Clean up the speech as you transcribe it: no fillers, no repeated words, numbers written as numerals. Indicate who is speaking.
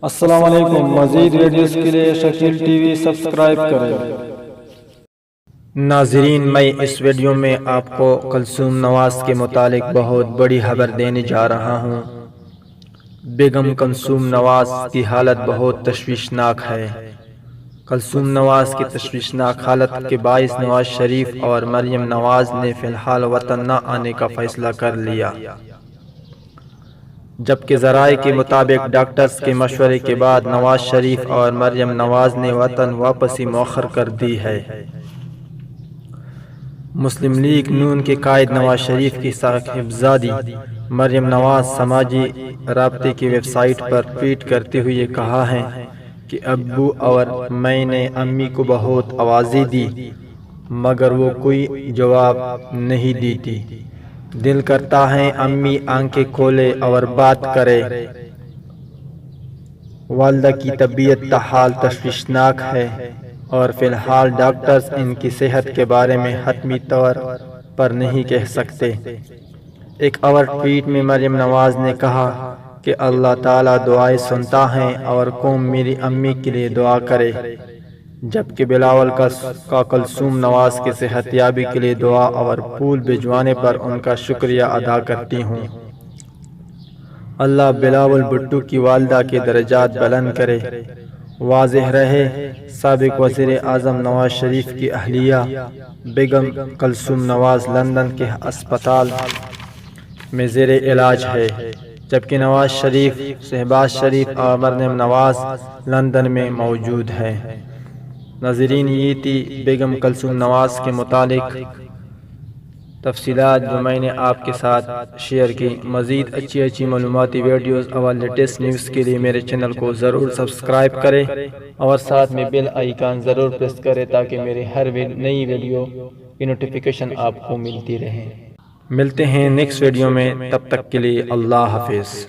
Speaker 1: السلام علیکم۔ مزید ویڈیوز کے لیے شکیل ٹی وی سبسکرائب کریں۔
Speaker 2: ناظرین، میں اس ویڈیو میں آپ کو کلثوم نواز کے متعلق بہت بڑی خبر دینے جا رہا ہوں۔ بیگم کلثوم نواز کی حالت بہت تشویشناک ہے۔ کلثوم نواز کی تشویشناک حالت کے باعث نواز شریف اور مریم نواز نے فی الحال وطن نہ آنے کا فیصلہ کر لیا، جبکہ ذرائع کے مطابق ڈاکٹرز کے مشورے کے بعد نواز شریف اور مریم نواز نے وطن واپسی مؤخر کر دی ہے۔ مسلم لیگ نون کے قائد نواز شریف کی صاحبزادی مریم نواز سماجی رابطے کی ویب سائٹ پر ٹویٹ کرتے ہوئے کہا ہے کہ ابو اور میں نے امی کو بہت آوازیں دی مگر وہ کوئی جواب نہیں دیتی۔ دل کرتا ہے امی آنکھیں کھولے اور بات کرے۔ والدہ کی طبیعت تاحال تشویشناک ہے اور فی الحال ڈاکٹرز ان کی صحت کے بارے میں حتمی طور پر نہیں کہہ سکتے۔ ایک اور ٹویٹ میں مریم نواز نے کہا کہ اللہ تعالیٰ دعائیں سنتا ہے اور قوم میری امی کے لیے دعا کرے، جبکہ بلاول کا کلثوم نواز کی صحت یابی کے لیے دعا اور پھول بھجوانے پر ان کا شکریہ ادا کرتی ہوں۔ اللہ بلاول بھٹو کی والدہ کے درجات بلند کرے۔ واضح رہے، سابق وزیر اعظم نواز شریف کی اہلیہ بیگم کلثوم نواز لندن کے اسپتال میں زیر علاج ہے، جبکہ نواز شریف، شہباز شریف اور مریم نواز لندن میں موجود ہیں۔ ناظرین، یہ تھی بیگم کلثوم نواز کے متعلق تفصیلات جو میں نے آپ کے ساتھ شیئر کی۔ مزید اچھی معلوماتی ویڈیوز اور لیٹسٹ نیوز کے لیے میرے چینل کو ضرور سبسکرائب کریں اور ساتھ میں بیل آئیکن ضرور پریس کریں تاکہ میری ہر نئی ویڈیو کی نوٹیفیکیشن آپ کو ملتی رہے۔ ملتے ہیں نیکسٹ ویڈیو میں، تب تک کے لیے اللہ حافظ۔